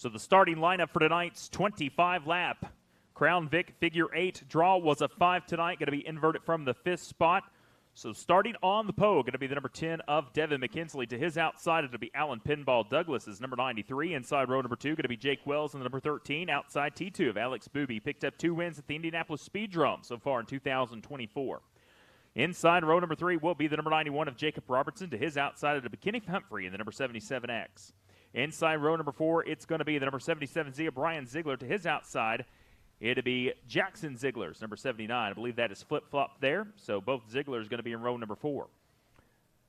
So the starting lineup for tonight's 25-lap Crown Vic Figure 8 draw was a 5 tonight, going to be inverted from the 5th spot. So starting on the pole, going to be the number 10 of Devin McKinsley. To his outside, it'll be Alan Pinball Douglas is number 93. Inside row number 2, going to be Jake Wells in the number 13. Outside T2 of Alex Booby. Picked up 2 wins at the Indianapolis Speedrome so far in 2024. Inside row number 3 will be the number 91 of Jacob Robertson. To his outside, it'll be Kenny Humphrey in the number 77X. Inside row number 4, it's going to be the number 77 Zia Brian Ziegler. To his outside, it'll be Jackson Ziegler's number 79. I believe that is flip-flop there. So both Zieglers going to be in row number 4.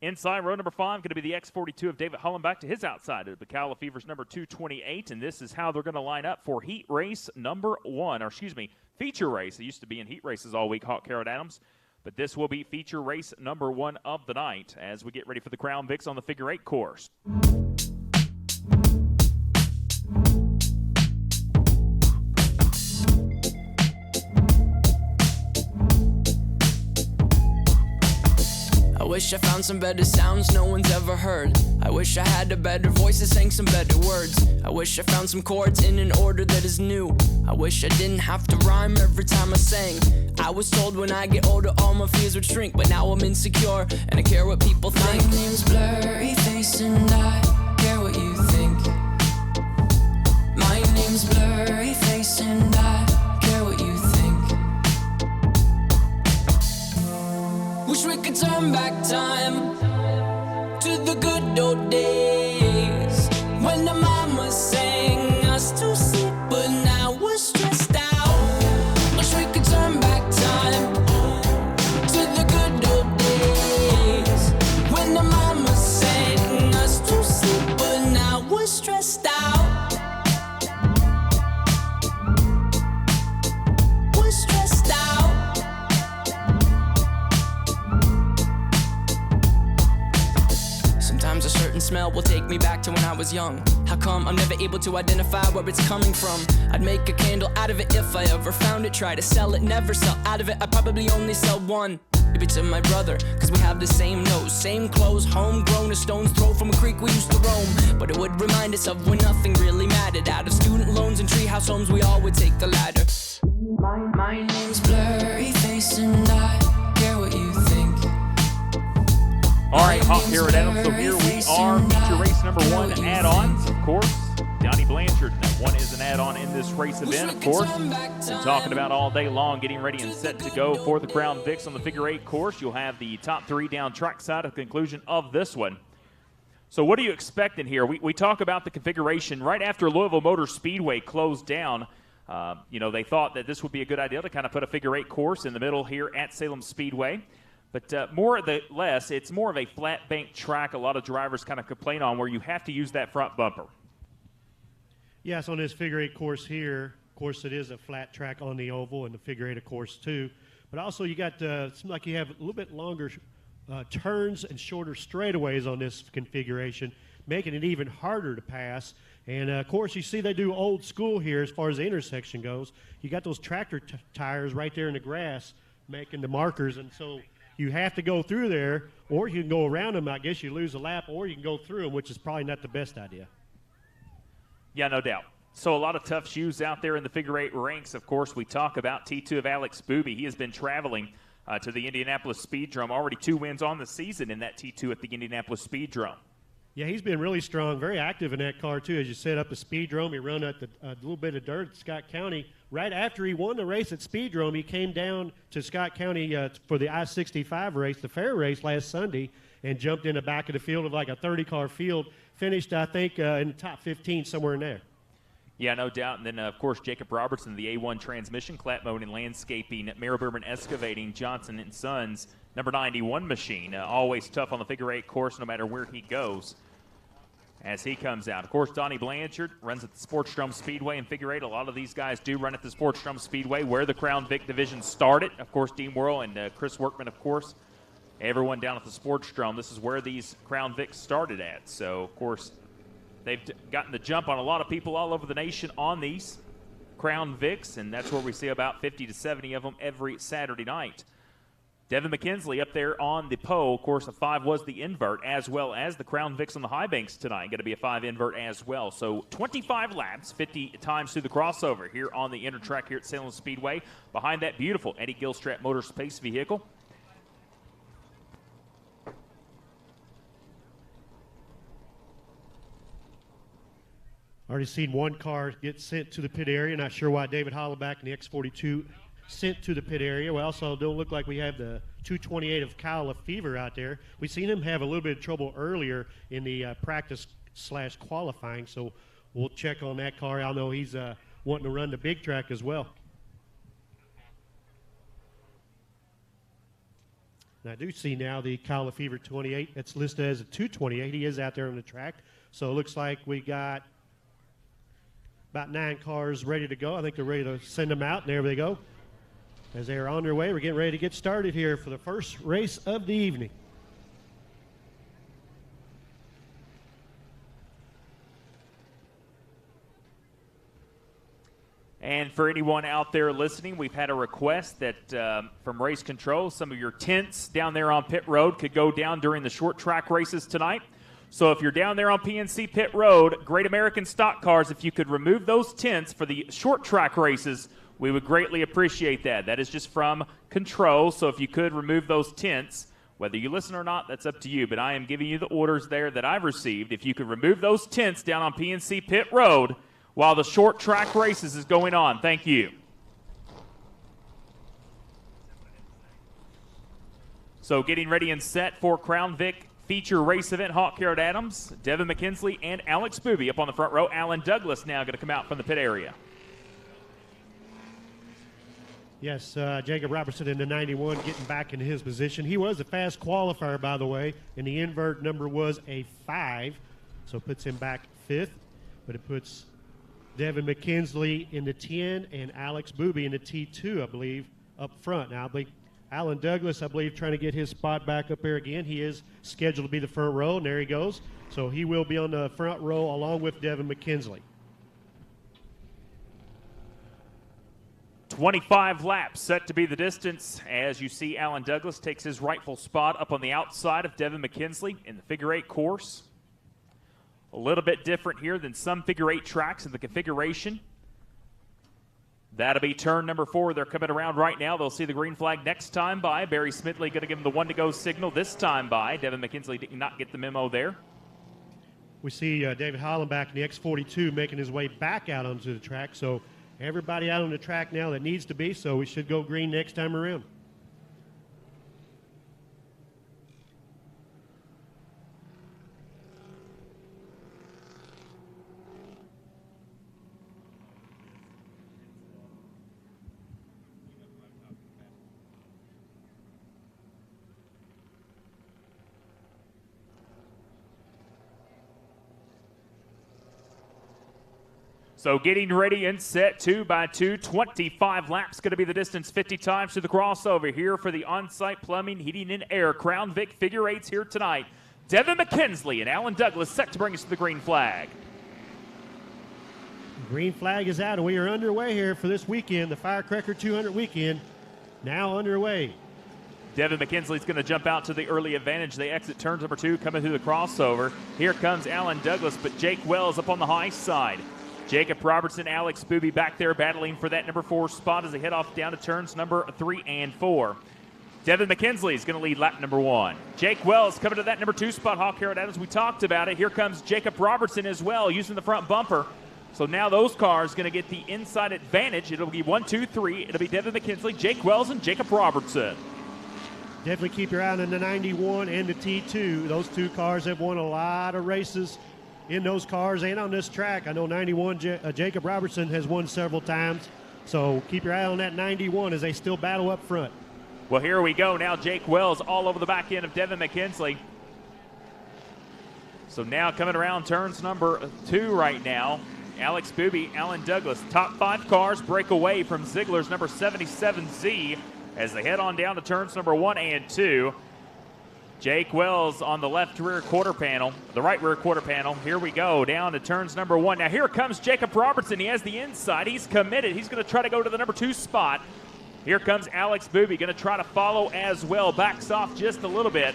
Inside row number 5, going to be the X42 of David Hollenbach. To his outside, it'll be Cala Fever's number 228. And this is how they're going to line up for heat race number 1. Or excuse me, feature race. It used to be in heat races all week, Hawk Carrot Adams. But this will be feature race number 1 of the night as we get ready for the Crown Vics on the Figure 8 course. I wish I found some better sounds no one's ever heard. I wish I had a better voice that sang some better words. I wish I found some chords in an order that is new. I wish I didn't have to rhyme every time I sang. I was told when I get older all my fears would shrink, but now I'm insecure and I care what people think. My name's Blurry Face and I care what you think. My name's Blurry Face and I care what you think. Wish we could turn back time to the good old days when the mama sang us to sleep, but now we're stressed out. Wish we could turn back time to the good old days when the mama sang us to sleep, but now we're stressed out. We're stressed out. Sometimes a certain smell will take me back to when I was young. How come I'm never able to identify where it's coming from? I'd make a candle out of it if I ever found it. Try to sell it, never sell out of it. I'd probably only sell one. Maybe to my brother, cause we have the same nose, same clothes, homegrown, a stone's throw from a creek we used to roam. But it would remind us of when nothing really mattered. Out of student loans and treehouse homes, we all would take the ladder. My name's Blurry Face and I care what you think. All right, Hawk Carrot Adams, so here we are, feature race number 1 add-ons, of course. Donnie Blanchard, that one is an add-on in this race event, of course. Been talking about all day long, getting ready and set to go for the Crown Vics on the Figure 8 course. You'll have the top 3 down trackside at the conclusion of this one. So what are you expecting here? We talk about the configuration right after Louisville Motor Speedway closed down. They thought that this would be a good idea to kind of put a Figure 8 course in the middle here at Salem Speedway. But more or less, it's more of a flat bank track a lot of drivers kind of complain on where you have to use that front bumper. Yes, on this Figure 8 course here, of course, it is a flat track on the oval and the Figure 8, of course, too. But also you got, seems like you have a little bit longer turns and shorter straightaways on this configuration, making it even harder to pass. And, of course, you see they do old school here as far as the intersection goes. You got those tractor tires right there in the grass making the markers, and so you have to go through there, or you can go around them. I guess you lose a lap, or you can go through them, which is probably not the best idea. Yeah, no doubt. So a lot of tough shoes out there in the Figure 8 ranks. Of course, we talk about T2 of Alex Booby. He has been traveling to the Indianapolis Speedrome. Already 2 wins on the season in that T2 at the Indianapolis Speedrome. Yeah, he's been really strong, very active in that car, too. As you set up the Speedrome, he run at a little bit of dirt at Scott County. Right after he won the race at Speedrome, he came down to Scott County for the I-65 race, the fair race last Sunday, and jumped in the back of the field of like a 30-car field. Finished, I think, in the top 15, somewhere in there. Yeah, no doubt. And then, of course, Jacob Robertson, the A1 Transmission, Clap Mode and Landscaping, Mara Berman Excavating, Johnson & Sons, number 91 machine. Always tough on the Figure 8 course no matter where he goes as he comes out. Of course, Donnie Blanchard runs at the Sportstrom Speedway in Figure 8. A lot of these guys do run at the Sportstrom Speedway where the Crown Vic division started. Of course, Dean Worrell and Chris Workman, of course. Everyone down at the Sportstrom, this is where these Crown Vics started at. So, of course, they've gotten the jump on a lot of people all over the nation on these Crown Vics, and that's where we see about 50 to 70 of them every Saturday night. Devin McKinsley up there on the pole. Of course, a 5 was the invert, as well as the Crown Vics on the high banks tonight. Going to be a 5 invert as well. So 25 laps, 50 times through the crossover here on the inner track here at Salem Speedway. Behind that beautiful Eddie Gilstrap Motor Space vehicle. Already seen one car get sent to the pit area. Not sure why David Hollaback in the X42 sent to the pit area. We also don't look like we have the 228 of Kyle Lefevre out there. We've seen him have a little bit of trouble earlier in the practice/qualifying, so we'll check on that car. I know he's wanting to run the big track as well. And I do see now the Kyle Lefevre 28 that's listed as a 228. He is out there on the track. So it looks like we got about 9 cars ready to go. I think they're ready to send them out, and there they go. As they are on their way, we're getting ready to get started here for the first race of the evening. And for anyone out there listening, we've had a request that from Race Control, some of your tents down there on pit road could go down during the short track races tonight. So if you're down there on PNC Pit Road, Great American Stock Cars, if you could remove those tents for the short track races, we would greatly appreciate that. That is just from Control, so if you could remove those tents, whether you listen or not, that's up to you. But I am giving you the orders there that I've received. If you could remove those tents down on PNC Pit Road while the short track races is going on. Thank you. So getting ready and set for Crown Vic feature race event, Hawk Garrett Adams, Devin McKinsley, and Alex Booby up on the front row. Alan Douglas now going to come out from the pit area. Yes, Jacob Robertson in the 91 getting back into his position. He was a fast qualifier, by the way, and the invert number was a 5, so it puts him back 5th. But it puts Devin McKinsley in the 10 and Alex Booby in the T2, I believe, up front. Now, I believe Alan Douglas, I believe, trying to get his spot back up there again. He is scheduled to be the front row, and there he goes. So he will be on the front row along with Devin McKinsley. 25 laps set to be the distance as you see Alan Douglas takes his rightful spot up on the outside of Devin McKinsley in the figure 8 course. A little bit different here than some figure 8 tracks in the configuration. That'll be turn number 4. They're coming around right now. They'll see the green flag next time by. Barry Smidley going to give him the 1 to go signal this time by. Devin McKinsley did not get the memo there. We see David Hollenbach in the X42 making his way back out onto the track. So everybody out on the track now that needs to be, so we should go green next time around. So getting ready and set 2 by 2, 25 laps going to be the distance, 50 times to the crossover here for the on-site plumbing, heating, and air. Crown Vic figure 8s here tonight. Devin McKinsley and Alan Douglas set to bring us to the green flag. Green flag is out, and we are underway here for this weekend, the Firecracker 200 weekend, now underway. Devin McKinsley's going to jump out to the early advantage. They exit turns number 2, coming through the crossover. Here comes Alan Douglas, but Jake Wells up on the high side. Jacob Robertson, Alex Booby back there battling for that number 4 spot as they head off down to turns number 3 and 4. Devin McKinsley is going to lead lap number 1. Jake Wells coming to that number 2 spot. Hawk Garrett Adams, we talked about it. Here comes Jacob Robertson as well, using the front bumper. So now those cars going to get the inside advantage. It'll be 1, 2, 3. It'll be Devin McKinsley, Jake Wells, and Jacob Robertson. Definitely keep your eye on the 91 and the T2. Those 2 cars have won a lot of races in those cars and on this track. I know 91, Jacob Robertson has won several times. So keep your eye on that 91 as they still battle up front. Well, here we go now. Jake Wells all over the back end of Devin McKinsley. So now coming around turns number 2 right now. Alex Booby, Alan Douglas. Top 5 cars break away from Ziegler's number 77Z as they head on down to turns number 1 and 2. Jake Wells on the left rear quarter panel, the right rear quarter panel. Here we go, down to turns number 1. Now here comes Jacob Robertson. He has the inside. He's committed. He's going to try to go to the number 2 spot. Here comes Alex Booby, going to try to follow as well. Backs off just a little bit.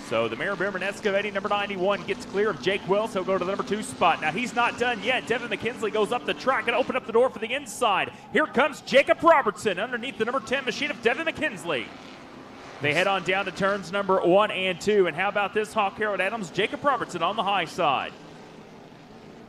So the Mayor Beerman excavating number 91 gets clear of Jake Wells. He'll go to the number 2 spot. Now he's not done yet. Devin McKinsley goes up the track and open up the door for the inside. Here comes Jacob Robertson underneath the number 10 machine of Devin McKinsley. They head on down to turns number 1 and 2. And how about this, Hawk Harold Adams? Jacob Robertson on the high side.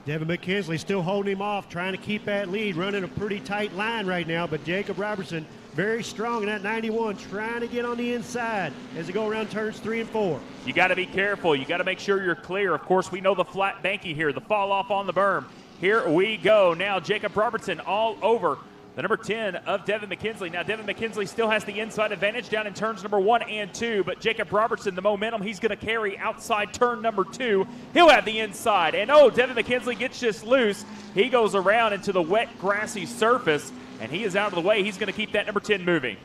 Devin McKinsley still holding him off, trying to keep that lead, running a pretty tight line right now, but Jacob Robertson very strong in that 91, trying to get on the inside as they go around turns 3 and 4. You got to be careful. You got to make sure you're clear. Of course, we know the flat banky here, the fall off on the berm. Here we go. Now Jacob Robertson all over the number 10 of Devin McKinsley. Now Devin McKinsley still has the inside advantage down in turns number 1 and 2, but Jacob Robertson, the momentum he's going to carry outside turn number 2. He'll have the inside. And oh, Devin McKinsley gets just loose. He goes around into the wet, grassy surface, and he is out of the way. He's going to keep that number 10 moving.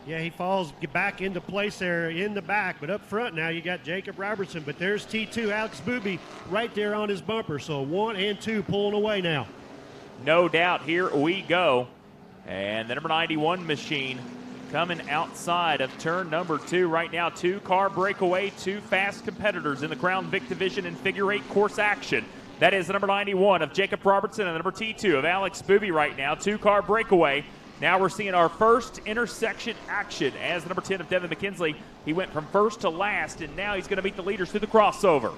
Yeah, he falls back into place there in the back, but up front now you got Jacob Robertson, but there's T2, Alex Booby, right there on his bumper. So 1 and 2 pulling away now. No doubt, here we go. And the number 91 machine coming outside of turn number 2 right now. 2-car breakaway, 2 fast competitors in the Crown Vic division in figure 8 course action. That is the number 91 of Jacob Robertson and the number T2 of Alex Booby right now. 2-car breakaway. Now we're seeing our first intersection action as the number 10 of Devin McKinsley. He went from first to last, and now he's going to meet the leaders through the crossover.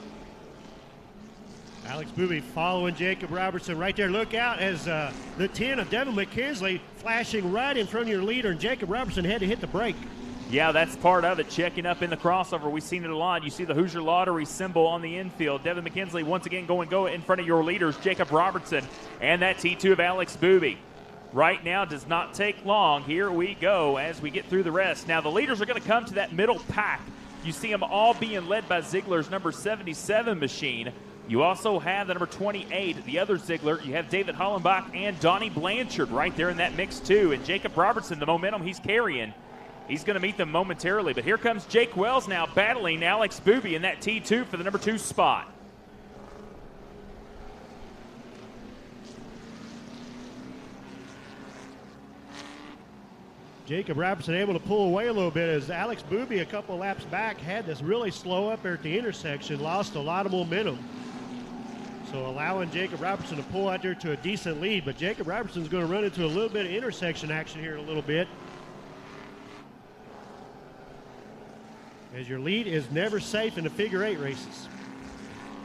Alex Booby following Jacob Robertson right there. Look out as the 10 of Devin McKinsley flashing right in front of your leader, and Jacob Robertson had to hit the brake. Yeah, that's part of it. Checking up in the crossover. We've seen it a lot. You see the Hoosier Lottery symbol on the infield. Devin McKinsley once again go in front of your leaders, Jacob Robertson, and that T2 of Alex Booby. Right now does not take long. Here we go as we get through the rest. Now the leaders are going to come to that middle pack. You see them all being led by Ziegler's number 77 machine. You also have the number 28, the other Ziegler. You have David Hollenbach and Donnie Blanchard right there in that mix too. And Jacob Robertson, the momentum he's carrying, he's going to meet them momentarily. But here comes Jake Wells now battling Alex Booby in that T2 for the number 2 spot. Jacob Robertson able to pull away a little bit as Alex Booby a couple laps back had this really slow up there at the intersection, lost a lot of momentum. So allowing Jacob Robertson to pull out there to a decent lead, but Jacob Robertson's going to run into a little bit of intersection action here in a little bit. As your lead is never safe in the figure 8 races.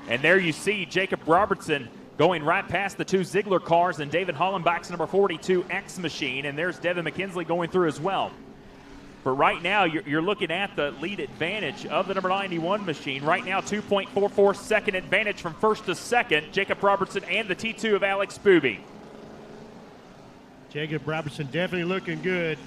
And there you see Jacob Robertson going right past the 2 Ziegler cars and David Hollenbach's number 42 X machine, and there's Devin McKinsley going through as well. But right now, you're looking at the lead advantage of the number 91 machine. Right now, 2.44 second advantage from first to second, Jacob Robertson and the T2 of Alex Booby. Jacob Robertson definitely looking good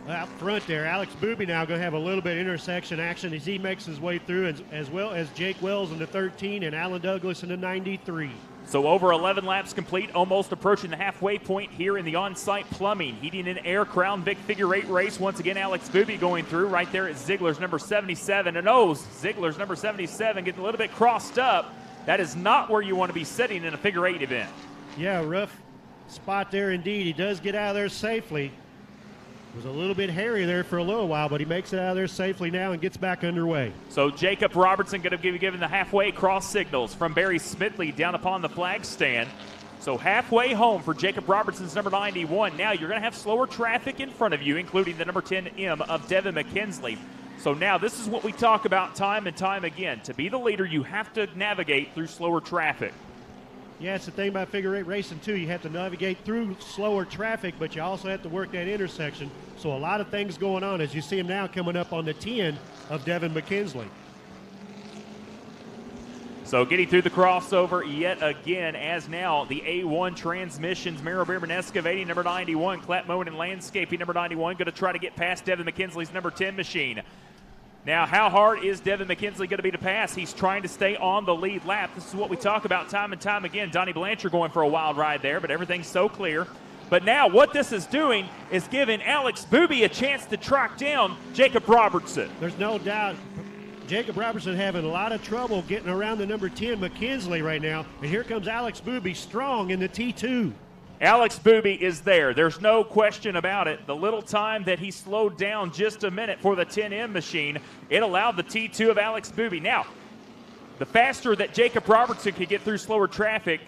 out front there. Alex Booby now going to have a little bit of intersection action as he makes his way through, as well as Jake Wells in the 13 and Alan Douglas in the 93. So over 11 laps complete, almost approaching the halfway point here in the on-site plumbing, heating and air Crown Vic figure 8 race. Once again, Alex Booby going through right there at Ziegler's number 77. And oh, Ziegler's number 77 getting a little bit crossed up. That is not where you want to be sitting in a figure 8 event. Yeah, rough spot there indeed. He does get out of there safely. Was a little bit hairy there for a little while, but he makes it out of there safely now and gets back underway. So Jacob Robertson going to be given the halfway cross signals from Barry Smithley down upon the flag stand. So halfway home for Jacob Robertson's number 91. Now you're going to have slower traffic in front of you, including the number 10M of Devin McKinsley. So now this is what we talk about time and time again. To be the leader, you have to navigate through slower traffic. Yeah, it's the thing about figure 8 racing, too. You have to navigate through slower traffic, but you also have to work that intersection. So a lot of things going on as you see him now coming up on the 10 of Devin McKinsley. So getting through the crossover yet again as now the A1 Transmissions, Merrill Beerman Excavating, number 91, Clap Mowing and Landscaping, number 91, going to try to get past Devin McKinsley's number 10 machine. Now, how hard is Devin McKinsley going to be to pass? He's trying to stay on the lead lap. This is what we talk about time and time again. Donnie Blanchard going for a wild ride there, but everything's so clear. But now what this is doing is giving Alex Booby a chance to track down Jacob Robertson. There's no doubt Jacob Robertson having a lot of trouble getting around the number 10 McKinsley right now. And here comes Alex Booby strong in the T2. Alex Booby is there. There's no question about it. The little time that he slowed down just a minute for the 10M machine, it allowed the T2 of Alex Booby. Now, the faster that Jacob Robertson can get through slower traffic,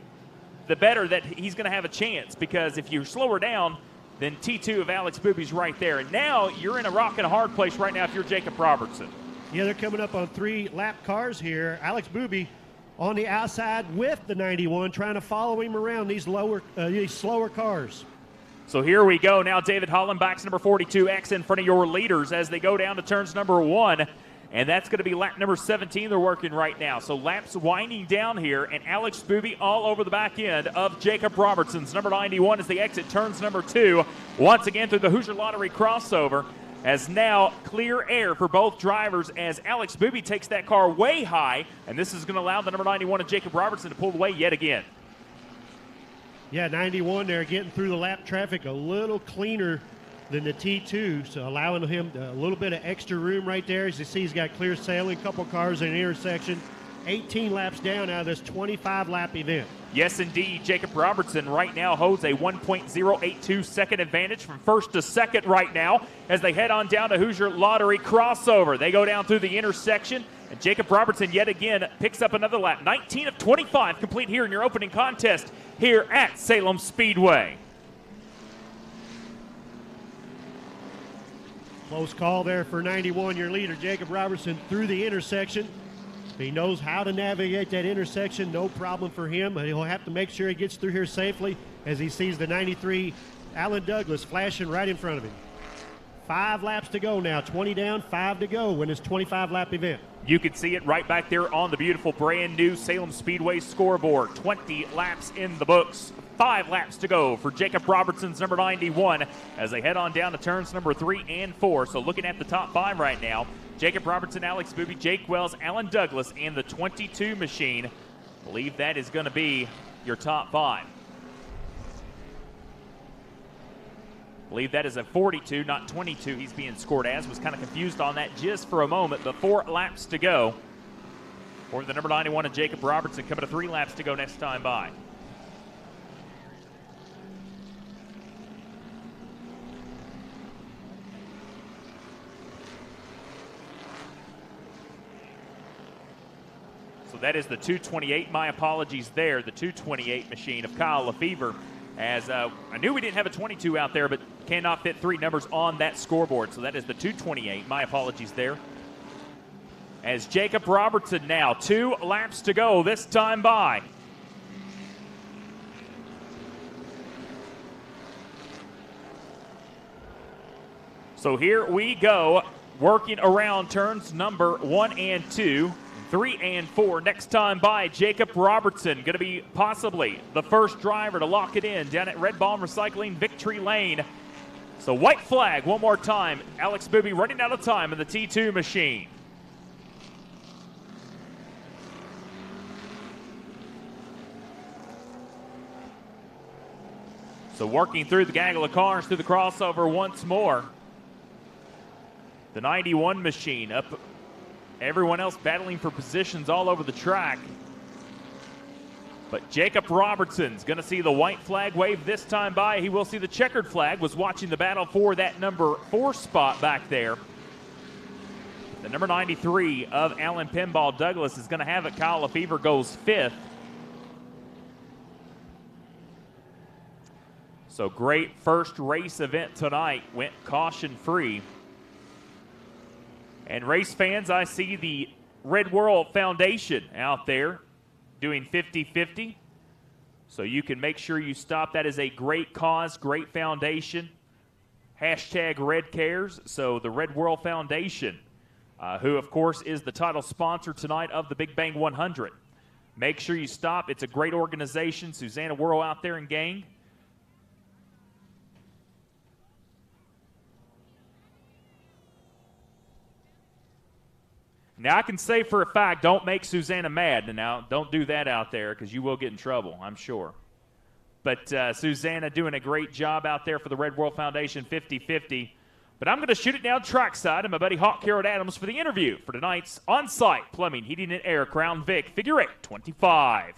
the better that he's going to have a chance, because if you slow her down, then T2 of Alex Booby's right there. And now you're in a rock and a hard place right now if you're Jacob Robertson. Yeah, they're coming up on 3 lap cars here. Alex Booby on the outside with the 91, trying to follow him around these slower cars. So here we go. Now David Hollenbach's number 42X in front of your leaders as they go down to turns number 1. And that's going to be lap number 17 they're working right now. So laps winding down here, and Alex Booby all over the back end of Jacob Robertson's number 91 as they exit turns number 2. Once again through the Hoosier Lottery crossover, as now clear air for both drivers as Alex Booby takes that car way high, and this is going to allow the number 91 of Jacob Robertson to pull away yet again. Yeah, 91 there getting through the lap traffic a little cleaner than the T2, so allowing him a little bit of extra room right there. As you see, he's got clear sailing, couple cars in the intersection. 18 laps down out of this 25-lap event. Yes, indeed. Jacob Robertson right now holds a 1.082 second advantage from first to second right now as they head on down to Hoosier Lottery crossover. They go down through the intersection, and Jacob Robertson yet again picks up another lap. 19 of 25 complete here in your opening contest here at Salem Speedway. Close call there for 91, your leader, Jacob Robertson, through the intersection. He knows how to navigate that intersection, no problem for him. He'll have to make sure he gets through here safely as he sees the 93 Alan Douglas flashing right in front of him. 5 laps to go now, 20 down, 5 to go in this 25-lap event. You can see it right back there on the beautiful brand new Salem Speedway scoreboard. 20 laps in the books. 5 laps to go for Jacob Robertson's number 91 as they head on down to turns number 3 and 4. So looking at the top 5 right now, Jacob Robertson, Alex Booby, Jake Wells, Alan Douglas, and the 22 machine. I believe that is going to be your top 5. I believe that is a 42, not 22 he's being scored as. Was kind of confused on that just for a moment, but 4 laps to go for the number 91 of Jacob Robertson, coming to 3 laps to go next time by. So that is the 228. My apologies there. The 228 machine of Kyle Lefevre. As I knew we didn't have a 22 out there, but cannot fit 3 numbers on that scoreboard. So that is the 228. My apologies there. As Jacob Robertson now, 2 laps to go this time by. So here we go, working around turns number 1 and 2. 3 and 4 next time by. Jacob Robertson going to be possibly the first driver to lock it in down at Red Bomb Recycling Victory Lane. So white flag one more time. Alex Booby running out of time in the T2 machine. So working through the gaggle of cars through the crossover once more. The 91 machine up. Everyone else battling for positions all over the track. But Jacob Robertson's going to see the white flag wave this time by. He will see the checkered flag. Was watching the battle for that number 4 spot back there. The number 93 of Alan Pinball Douglas is going to have it. Kyle Lefevre goes 5th. So great first race event tonight. Went caution free. And race fans, I see the Red World Foundation out there doing 50-50. So you can make sure you stop. That is a great cause, great foundation. Hashtag Red Cares. So the Red World Foundation, who of course is the title sponsor tonight of the Big Bang 100. Make sure you stop. It's a great organization. Susanna Worrell out there and gang. Now, I can say for a fact, don't make Susanna mad. Now, don't do that out there because you will get in trouble, I'm sure. But Susanna doing a great job out there for the Red World Foundation 50-50. But I'm going to shoot it down trackside, and my buddy Hawk Carrot Adams for the interview for tonight's on-site plumbing, heating, and air Crown Vic Figure 8 25.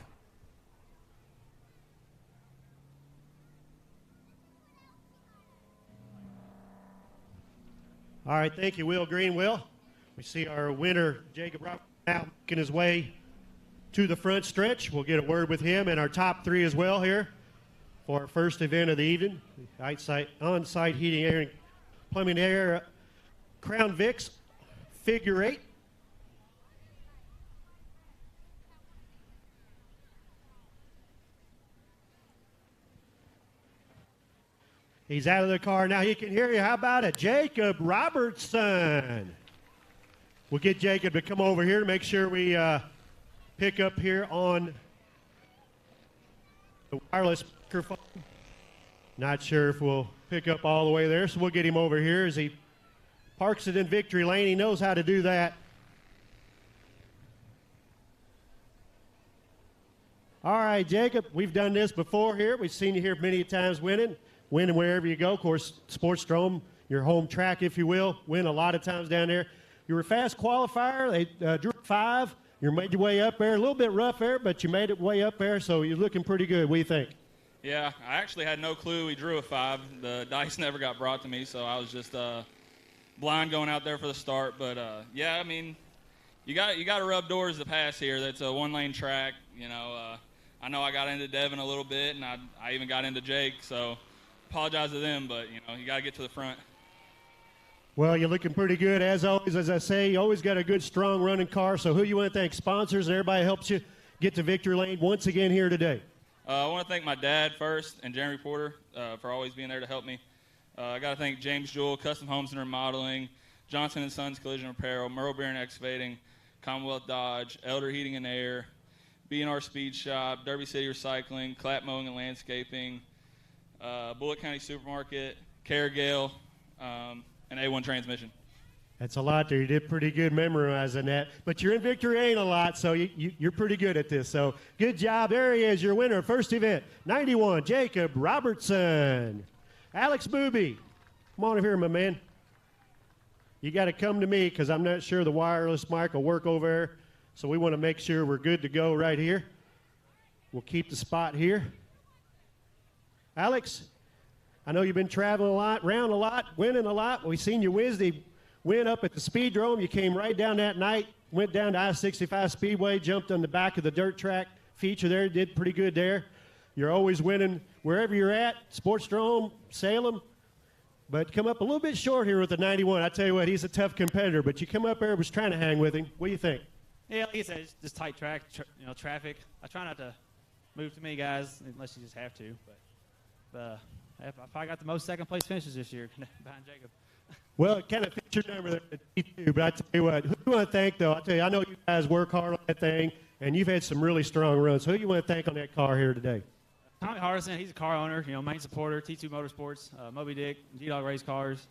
All right, thank you, Will Greenwell. We see our winner, Jacob Roberts, now making his way to the front stretch. We'll get a word with him and our top three as well here for our first event of the evening. On-site heating, air, and plumbing air, Crown Vic's figure eight. He's out of the car now. He can hear you. How about it? Jacob Robertson. We'll get Jacob to come over here to make sure we pick up here on the wireless microphone. Not sure if we'll pick up all the way there, so we'll get him over here as he parks it in victory lane. He knows how to do that. All right, Jacob, we've done this before here. We've seen you here many times winning wherever you go. Of course, Sports Dome, your home track, if you will, win a lot of times down there. You were a fast qualifier. They drew 5. You made your way up there. A little bit rough there, but you made it way up there, so you're looking pretty good. What do you think? Yeah, I actually had no clue he drew a 5. The dice never got brought to me, so I was just blind going out there for the start. But, yeah, I mean, you got to rub doors to pass here. That's a one-lane track. You know, I know I got into Devin a little bit, and I even got into Jake, so apologize to them, but, you know, you got to get to the front. Well, you're looking pretty good. As always, as I say, you always got a good, strong running car. So who you want to thank? Sponsors and everybody helps you get to victory lane once again here today. I want to thank my dad first and Jeremy Porter for always being there to help me. I got to thank James Jewell, Custom Homes and Remodeling, Johnson & Sons Collision Repair, Merle Beer and Excavating, Commonwealth Dodge, Elder Heating and Air, B&R Speed Shop, Derby City Recycling, Clap Mowing and Landscaping, Bullitt County Supermarket, Cargill, and A1 Transmission. That's a lot there. You did pretty good memorizing that. But you're in victory lane a lot, so you're pretty good at this. So good job. There he is, your winner. First event, 91, Jacob Robertson. Alex Booby, come on over here, my man. You got to come to me because I'm not sure the wireless mic will work over there. So we want to make sure we're good to go right here. We'll keep the spot here. Alex, I know you've been traveling a lot, round a lot, winning a lot. We've seen you Wednesday win up at the Speedrome. You came right down that night, went down to I-65 Speedway, jumped on the back of the dirt track feature there, did pretty good there. You're always winning wherever you're at, Sportsdrome, Salem. But come up a little bit short here with the 91. I tell you what, he's a tough competitor, but you come up there, was trying to hang with him. What do you think? Yeah, like I said, it's just tight track, traffic. I try not to move too many guys unless you just have to. But if I got the most second-place finishes this year behind Jacob. Well, it kind of fits your number there at T2, but I tell you what, who do you want to thank, though? I tell you, I know you guys work hard on that thing, and you've had some really strong runs. Who do you want to thank on that car here today? Tommy Hardison, he's a car owner, main supporter, T2 Motorsports, Moby Dick, G-Dog Race Cars.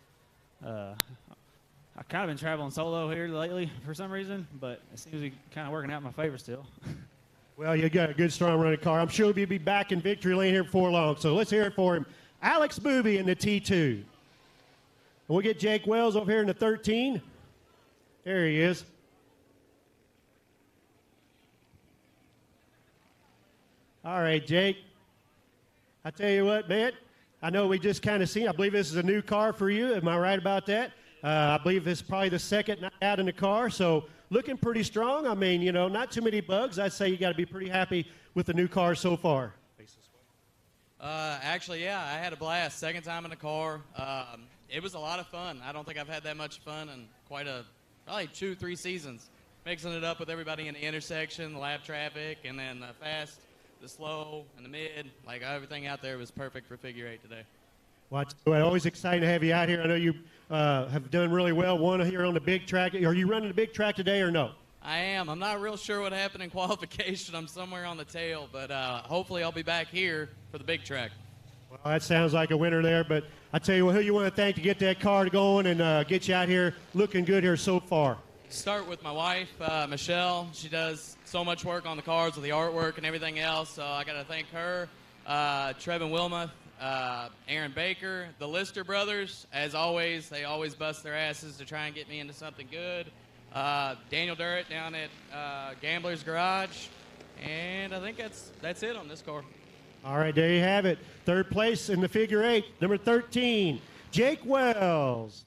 I've kind of been traveling solo here lately for some reason, but it seems to be kind of working out in my favor still. Well, you got a good, strong running car. I'm sure he'll be back in victory lane here before long, so let's hear it for him. Alex Booby in the T2. And we'll get Jake Wells over here in the 13. There he is. All right, Jake. I tell you what, man, I know we just kind of seen, I believe this is a new car for you. Am I right about that? I believe this is probably the second night out in the car, so looking pretty strong. I mean, not too many bugs. I'd say you got to be pretty happy with the new car so far. Actually, yeah, I had a blast. Second time in the car. It was a lot of fun. I don't think I've had that much fun in probably 2-3 seasons. Mixing it up with everybody in the intersection, the lap traffic, and then the fast, the slow, and the mid. Like, everything out there was perfect for figure 8 today. Well, always exciting to have you out here. I know you have done really well. One here on the big track. Are you running the big track today or no? I am. I'm not real sure what happened in qualification. I'm somewhere on the tail, but hopefully I'll be back here for the big track. Well, that sounds like a winner there, but I tell you what, who you want to thank to get that car going and get you out here looking good here so far? Start with my wife, Michelle. She does so much work on the cars with the artwork and everything else, so I got to thank her. Trevin Wilmoth, Aaron Baker, the Lister brothers. As always, they always bust their asses to try and get me into something good. Daniel Durrett down at Gambler's Garage, and I think that's it on this car. All right, there you have it. Third place in the figure 8, number 13, Jake Wells.